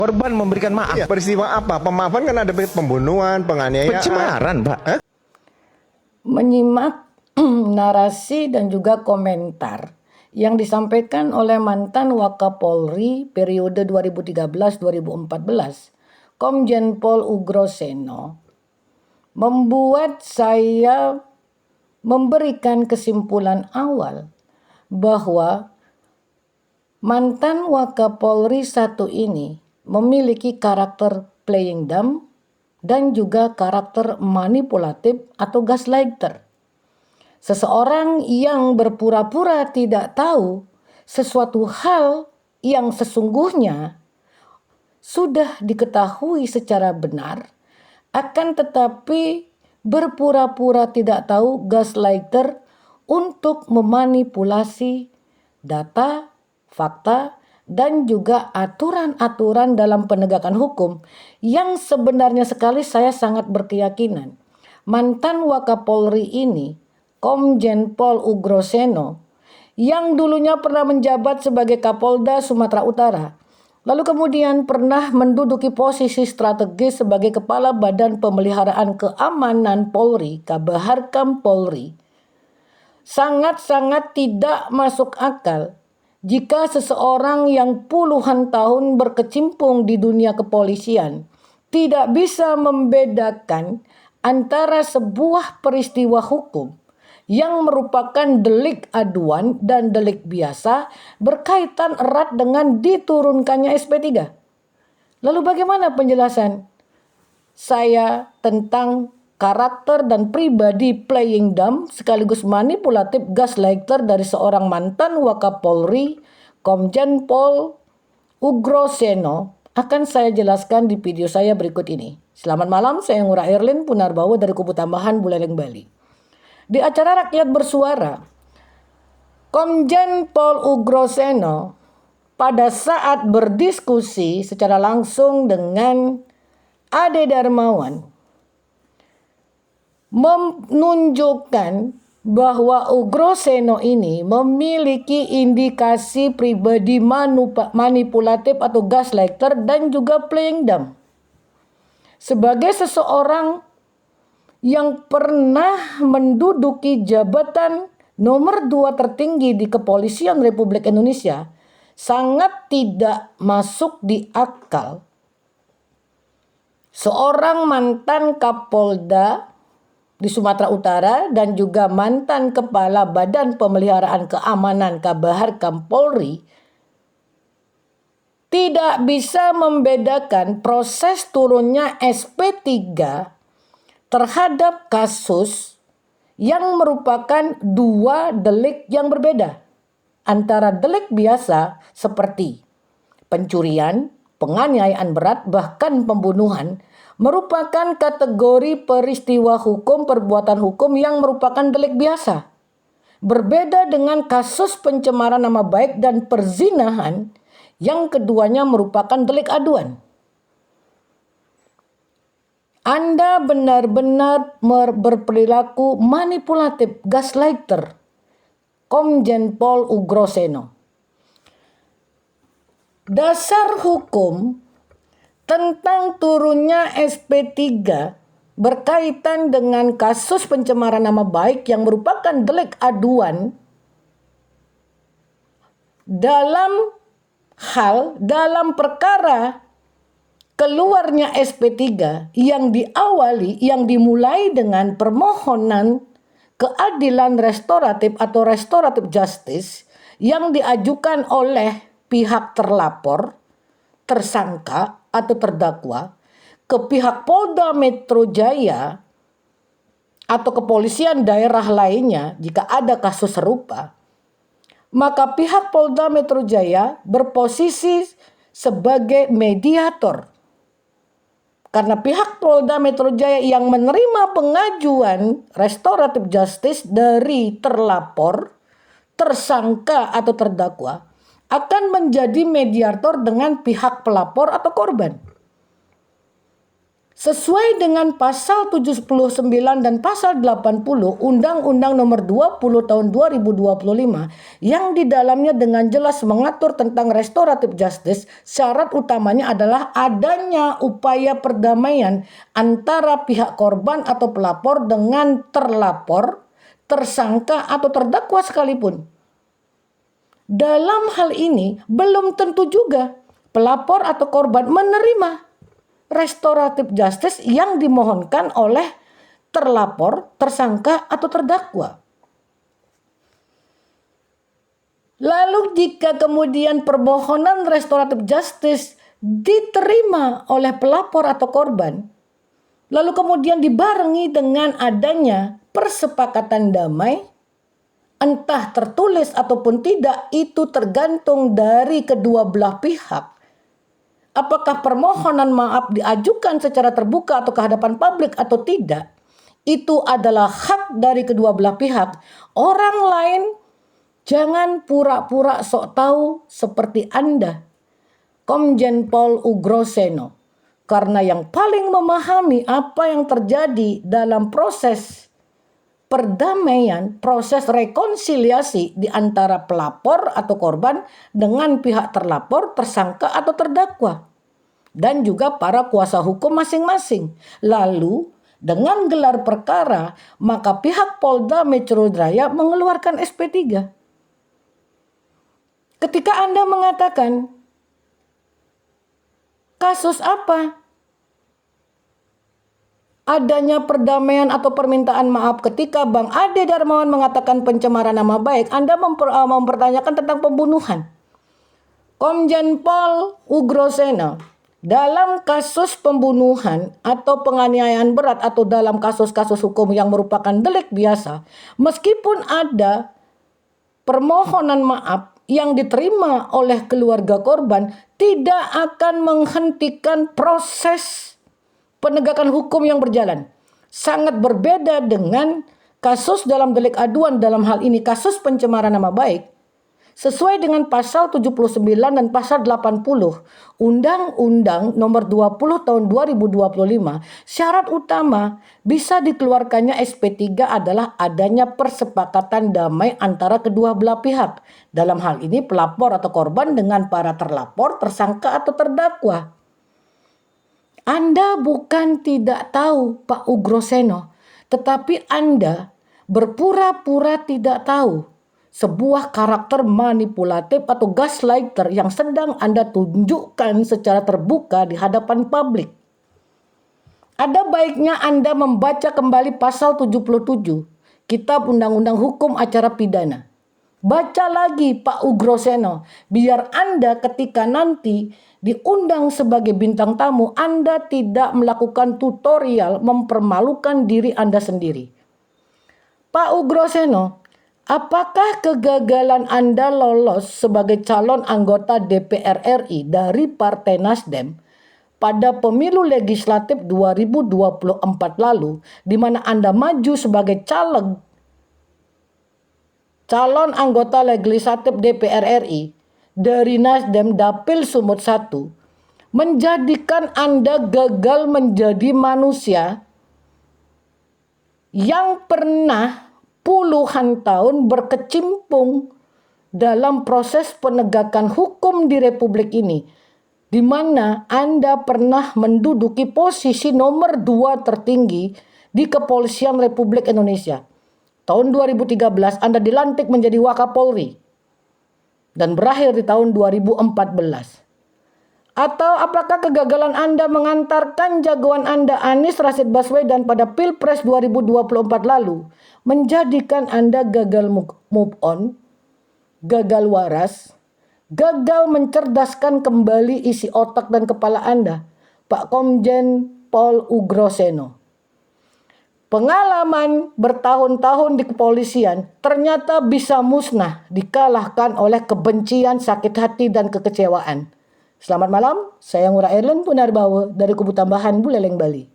Korban memberikan maaf. Iya, peristiwa apa? Pemaafan kan ada pembunuhan, penganiayaan. Pencemaran, Pak. Menyimak narasi dan juga komentar yang disampaikan oleh mantan Wakapolri periode 2013-2014, Komjen Pol Ugroseno, membuat saya memberikan kesimpulan awal bahwa mantan Wakapolri satu ini memiliki karakter playing dumb dan juga karakter manipulatif atau gaslighter. Seseorang yang berpura-pura tidak tahu sesuatu hal yang sesungguhnya sudah diketahui secara benar, akan tetapi berpura-pura tidak tahu, gaslighter, untuk memanipulasi data, fakta, dan juga aturan-aturan dalam penegakan hukum yang sebenarnya sekali saya sangat berkeyakinan mantan Wakapolri ini, Komjen Pol Ugroseno, yang dulunya pernah menjabat sebagai Kapolda Sumatera Utara, lalu kemudian pernah menduduki posisi strategis sebagai Kepala Badan Pemeliharaan Keamanan Polri, Kabaharkam Polri, sangat-sangat tidak masuk akal jika seseorang yang puluhan tahun berkecimpung di dunia kepolisian tidak bisa membedakan antara sebuah peristiwa hukum yang merupakan delik aduan dan delik biasa berkaitan erat dengan diturunkannya SP3. Lalu bagaimana penjelasan saya tentang karakter dan pribadi playing dumb sekaligus manipulatif gaslighter dari seorang mantan Wakapolri, Komjen Pol Ugroseno, akan saya jelaskan di video saya berikut ini. Selamat malam, saya Ngurah Erlin Punarbawa dari Kubu Tambahan Buleleng, Bali. Di acara Rakyat Bersuara, Komjen Pol Ugroseno pada saat berdiskusi secara langsung dengan Ade Darmawan menunjukkan bahwa Ugroseno ini memiliki indikasi pribadi manipulatif atau gaslighter dan juga playing dumb. Sebagai seseorang yang pernah menduduki jabatan nomor 2 tertinggi di Kepolisian Republik Indonesia, sangat tidak masuk di akal seorang mantan Kapolda di Sumatera Utara dan juga mantan Kepala Badan Pemeliharaan Keamanan Kabaharkam Polri tidak bisa membedakan proses turunnya SP3 terhadap kasus yang merupakan dua delik yang berbeda. Antara delik biasa seperti pencurian, penganiayaan berat, bahkan pembunuhan merupakan kategori peristiwa hukum, perbuatan hukum yang merupakan delik biasa. Berbeda dengan kasus pencemaran nama baik dan perzinahan yang keduanya merupakan delik aduan. Anda benar-benar berperilaku manipulatif, gaslighter, Komjen Pol Ugroseno. Dasar hukum tentang turunnya SP3 berkaitan dengan kasus pencemaran nama baik yang merupakan delik aduan dalam perkara keluarnya SP3 yang dimulai dengan permohonan keadilan restoratif atau restoratif justice yang diajukan oleh pihak terlapor, tersangka atau terdakwa ke pihak Polda Metro Jaya atau kepolisian daerah lainnya jika ada kasus serupa, maka pihak Polda Metro Jaya berposisi sebagai mediator. Karena pihak Polda Metro Jaya yang menerima pengajuan restoratif justice dari terlapor, tersangka atau terdakwa akan menjadi mediator dengan pihak pelapor atau korban. Sesuai dengan pasal 79 dan pasal 80 Undang-Undang Nomor 20 Tahun 2025 yang di dalamnya dengan jelas mengatur tentang restoratif justice, syarat utamanya adalah adanya upaya perdamaian antara pihak korban atau pelapor dengan terlapor, tersangka atau terdakwa sekalipun. Dalam hal ini belum tentu juga pelapor atau korban menerima restoratif justice yang dimohonkan oleh terlapor, tersangka, atau terdakwa. Lalu jika kemudian permohonan restoratif justice diterima oleh pelapor atau korban, lalu kemudian dibarengi dengan adanya persepakatan damai, entah tertulis ataupun tidak, itu tergantung dari kedua belah pihak. Apakah permohonan maaf diajukan secara terbuka atau ke hadapan publik atau tidak, itu adalah hak dari kedua belah pihak. Orang lain jangan pura-pura sok tahu seperti Anda, Komjen Pol Ugroseno, karena yang paling memahami apa yang terjadi dalam proses perdamaian, proses rekonsiliasi di antara pelapor atau korban dengan pihak terlapor, tersangka atau terdakwa, dan juga para kuasa hukum masing-masing. Lalu dengan gelar perkara, maka pihak Polda Metro Jaya mengeluarkan SP3. Ketika Anda mengatakan kasus apa? Adanya perdamaian atau permintaan maaf ketika Bang Ade Darmawan mengatakan pencemaran nama baik, Anda mempertanyakan tentang pembunuhan. Komjen Pol Ugroseno, dalam kasus pembunuhan atau penganiayaan berat atau dalam kasus-kasus hukum yang merupakan delik biasa, meskipun ada permohonan maaf yang diterima oleh keluarga korban, tidak akan menghentikan proses penegakan hukum yang berjalan. Sangat berbeda dengan kasus dalam delik aduan, dalam hal ini kasus pencemaran nama baik. Sesuai dengan pasal 79 dan pasal 80 Undang-Undang Nomor 20 Tahun 2025, syarat utama bisa dikeluarkannya SP3 adalah adanya persepakatan damai antara kedua belah pihak. Dalam hal ini pelapor atau korban dengan para terlapor, tersangka atau terdakwa. Anda bukan tidak tahu Pak Ugroseno, tetapi Anda berpura-pura tidak tahu. Sebuah karakter manipulatif atau gaslighter yang sedang Anda tunjukkan secara terbuka di hadapan publik. Ada baiknya Anda membaca kembali pasal 77 Kitab Undang-Undang Hukum Acara Pidana. Baca lagi Pak Ugroseno, biar Anda ketika nanti diundang sebagai bintang tamu, Anda tidak melakukan tutorial mempermalukan diri Anda sendiri. Pak Ugroseno, apakah kegagalan Anda lolos sebagai calon anggota DPR RI dari Partai Nasdem pada pemilu legislatif 2024 lalu, di mana Anda maju sebagai calon anggota legislatif DPR RI dari Nasdem Dapil Sumut 1, menjadikan Anda gagal menjadi manusia yang pernah puluhan tahun berkecimpung dalam proses penegakan hukum di Republik ini, di mana Anda pernah menduduki posisi nomor 2 tertinggi di Kepolisian Republik Indonesia. Tahun 2013 Anda dilantik menjadi Wakapolri dan berakhir di tahun 2014. Atau apakah kegagalan Anda mengantarkan jagoan Anda Anies Rashid Baswedan pada Pilpres 2024 lalu menjadikan Anda gagal move on, gagal waras, gagal mencerdaskan kembali isi otak dan kepala Anda, Pak Komjen Pol Ugroseno? Pengalaman bertahun-tahun di kepolisian ternyata bisa musnah dikalahkan oleh kebencian, sakit hati, dan kekecewaan. Selamat malam, saya Ngurah Erlen Punarbawa dari Kubu Tambahan Buleleng, Bali.